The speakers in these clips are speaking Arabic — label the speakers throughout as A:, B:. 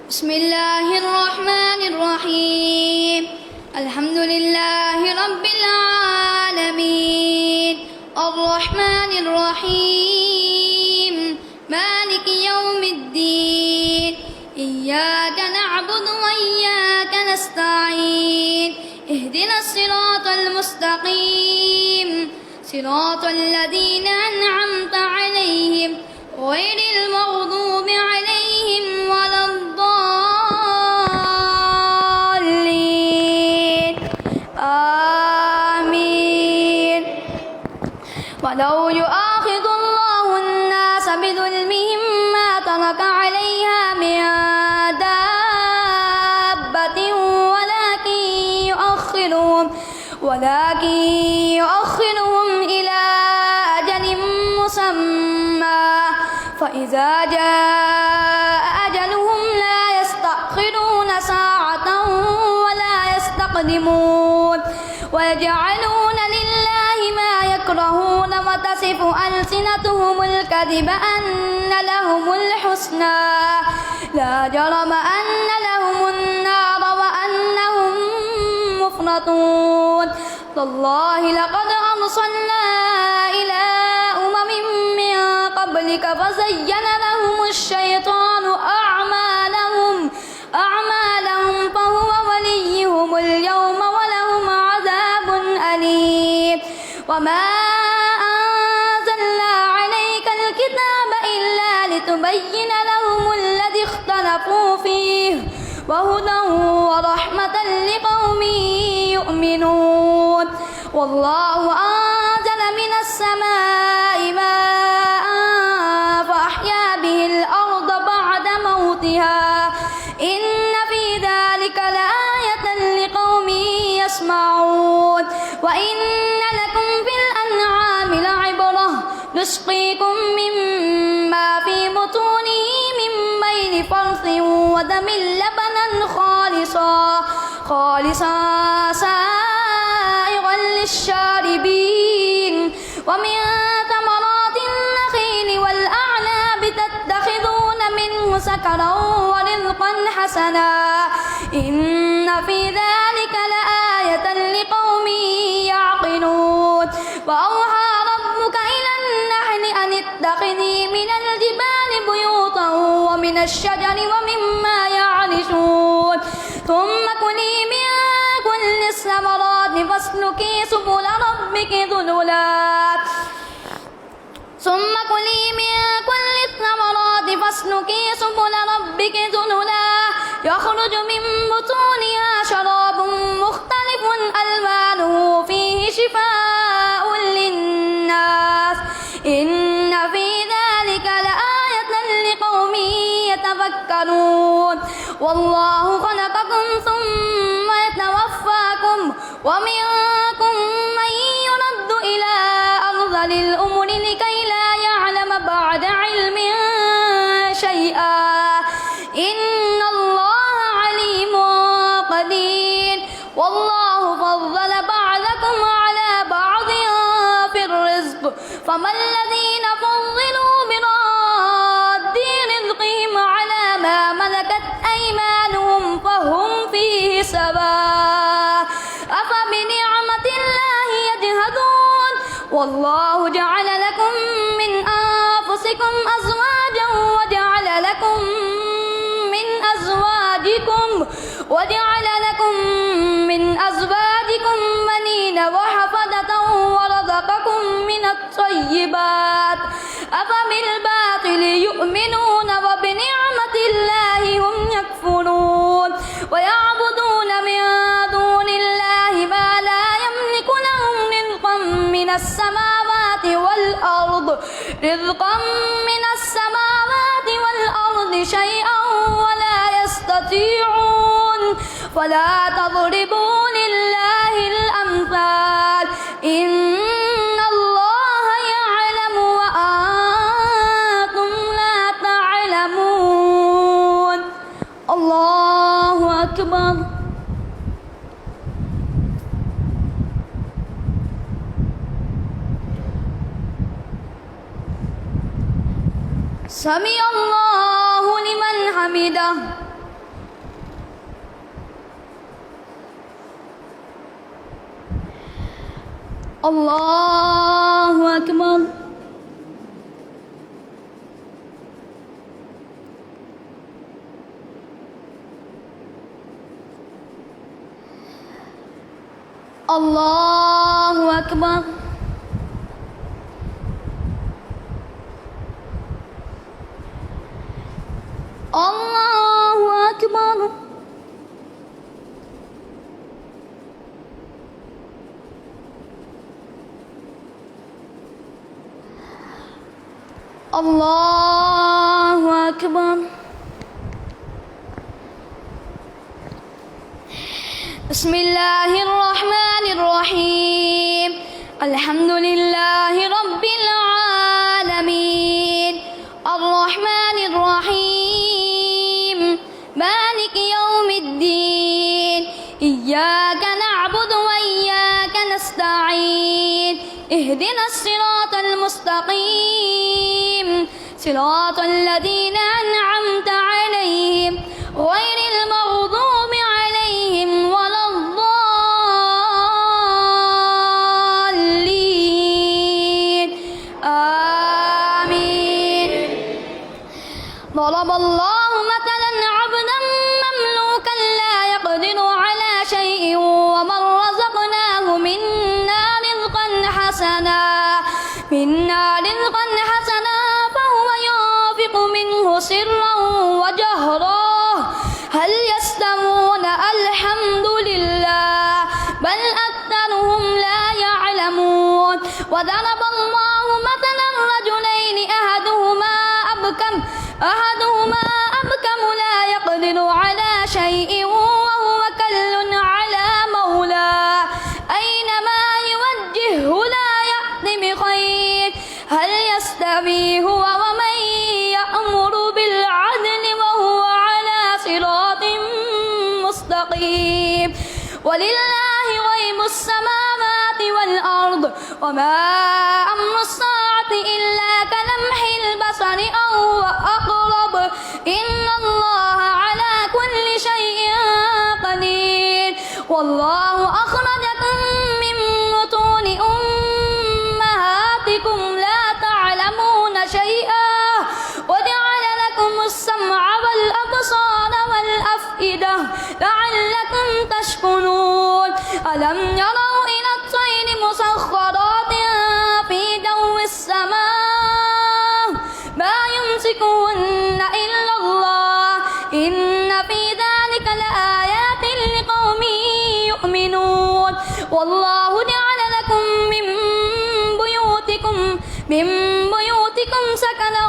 A: بسم الله الرحمن الرحيم. الحمد لله رب العالمين الرحمن الرحيم مالك يوم الدين إياك نعبد وإياك نستعين اهدنا الصراط المستقيم صراط الذين أنعمت عليهم غير المغضوب عليهم ولا الضالين آمين. ولو يؤاخذ الله الناس بظلمهم ما ترك عليها من دابة ولكن يؤخرهم إلى أجل مسمى فإذا جاء أجلهم لا يستأخرون ساعة ولا يستقدمون. ويجعلون لله ما يكرهون وتصف ألسنتهم الكذب أن لهم الحسنى لا جرم أن لهم النار وأنهم مفرطون. تالله لقد أرسلنا إلى أمم من قبلك فزين لهم الشيطان أعمالهم فهو وليهم اليوم ولهم عذاب أليم. وما أنزلنا عليك الكتاب إلا لتبين لهم الذي اختلفوا فيه وهدى ورحمة لقوم يؤمنون. والله أنزل من السماء ماء فأحيا به الأرض بعد موتها إن في ذلك لآية لقوم يسمعون. وإن لكم في الأنعام لعبرة نسقيكم مما في بطونه من بين فرث ودم لبنا خالصا سائغا للشاربين. ومن ثمرات النخيل والأعناب تتخذون منه سكرا ورزقا حسنا إن في ذلك لآية لقوم يعقلون. وأوحى ربك إلى النحل أن اتخذي من الجبال بيوتا ومن الشجر ومما يعرشون ثم كلي من كل الثمرات فاسلكي سبل ربك ذللا يخرج من بطونها شراب مختلف ألوانه فيه شفاء للناس إن في ذلك لآية لقوم يتفكرون. والله خلقكم ثم يتوفاكم ومنكم من يرد إلى أرذل الأمور لكي لا يعلم بعد علم شيئا إن الله عليم قدير. والله فضل بعضكم على بعض في الرزق فما الذين فضلوا براد رزقهم على ما ملكت أيمانهم فهم فيه سواء أفبنعمة الله يجحدون. والله جعل لكم من أنفسكم أزواجا وجعل لكم من أزواجكم بنين وحفدة ورزقكم من الطيبات أفبالباطل يؤمنون وبنعمة الله هم يكفرون. ويعبدون من دون الله ما لا يملك لهم رزقا من السماوات شيئا ولا يستطيعون. فلا تضربوا لله الأمثال إن الله يعلم وأنتم لا تعلمون. الله أكبر. سمع الله لمن حمده. الله أكبر. الله أكبر. الله أكبر. الله أكبر. بسم الله الرحمن الرحيم. الحمد لله رب العالمين الرحمن الرحيم مالك يوم الدين إياك نعبد وإياك نستعين اهدنا الصراط المستقيم صراط الذين أنعمت عليهم غير المغضوب عليهم ولا الضالين آمين. ضرب الله مثلا عبدا مملوكا لا يقدر على شيء ومن رزقناه منا رزقا حسنا فهو ينفق منه سرا وجهرا هل يستوون الحمد لله بل أكثرهم لا يعلمون. وضرب الله مثلا رجلين أحدهما أبكم لا يقدر على شيء وهو كل على مولاه أينما يوجهه لا يأتي بخير هل يستوي هو ومن يأمر بالعدل وهو على صراط مستقيم. ولله غيب السماوات والأرض وما أمر الساعة إلا كلمح البصر أو هو أقرب إن الله على كل شيء قدير. والله أخرجكم من بطون أمهاتكم لا تعلمون شيئا وجعل لكم السمع والأبصار والأفئدة لعلكم تشكرون. ألم يروا إلى الطير مسخرات في جو السماء ما يمسكهن إلا الله إن في ذلك لآيات لقوم يؤمنون. والله جعل لكم من بيوتكم سكنا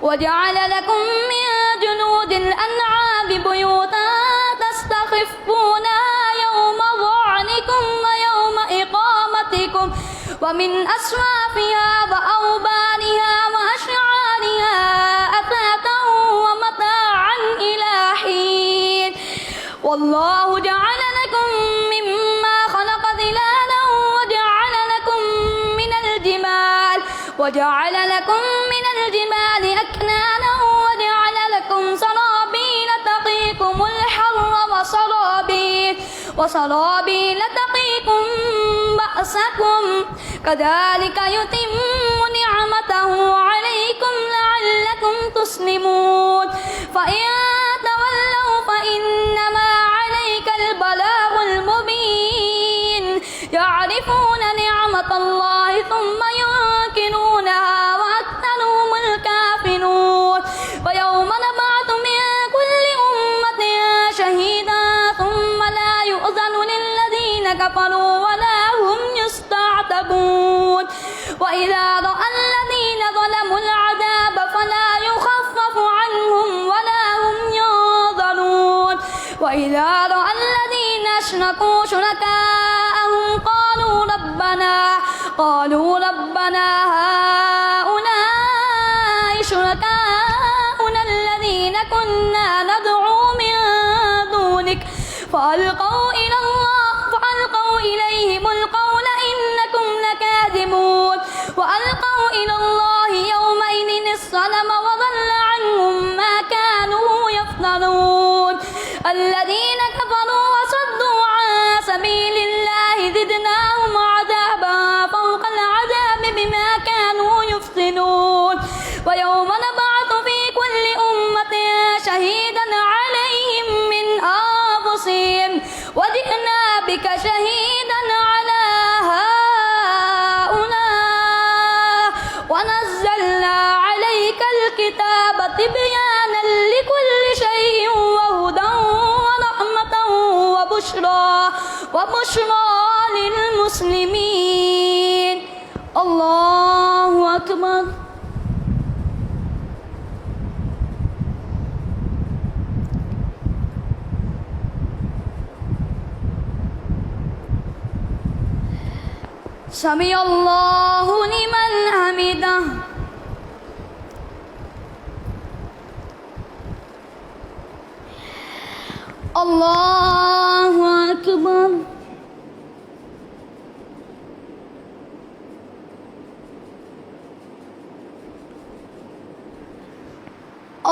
A: وجعل لكم من جلود الأنعام بيوتا تستخفونها يوم ظعنكم ويوم إقامتكم ومن أصوافها وأوبارها وأشعارها أثاثا ومتاعا إلى حين. والله جعل لكم مما خلق ظلالا وجعل لكم من الجبال أكنانا وجعل لكم سرابيل تقيكم الحر وسرابيل تقيكم بأسكم كذلك يتم نعمته عليكم لعلكم تسلمون. فإن تولوا فإنما عليك البلاغ المبين يعرفون نعمة الله ثم ينكرونها وأكثرهم الكافرون. ويوم نبعث من كل أمة شهيدا ثم لا يؤذن للذين كفروا ولا هم يستعتبون. وإذا رأى الذين ظلموا العذاب فلا يخفف عنهم ولا هم ينظرون. وإذا رأى الذين أشركوا شركاءهم قالوا ربنا هؤلاء شركاؤنا الذين كنا ندعو من دونك فألقوا إليهم القول إنكم لكاذبون. وألقوا إلى الله يومئذ السلم وضل عنهم ما كانوا يفترون. الذين كفروا وصدوا عن سبيل الله زدناهم وبشرى للمسلمين. الله أكبر. سمع الله لمن حمده. الله أكبر.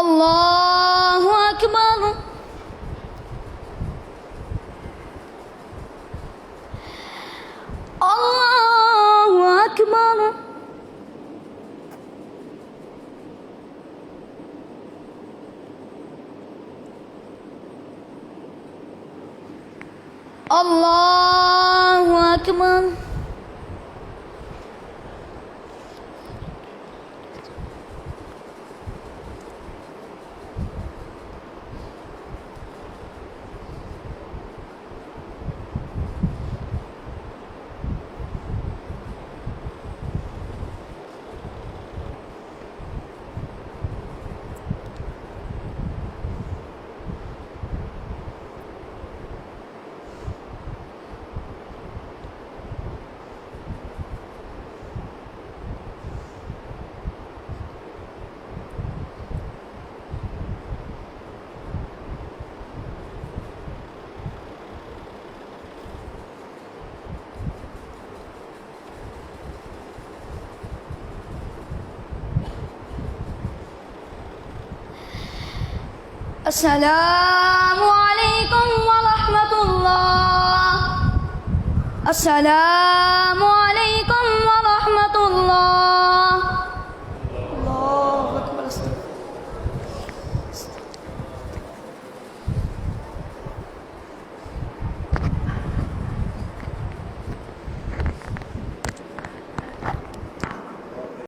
A: الله أكبر. الله أكبر. الله أكبر. السلام عليكم ورحمة الله. السلام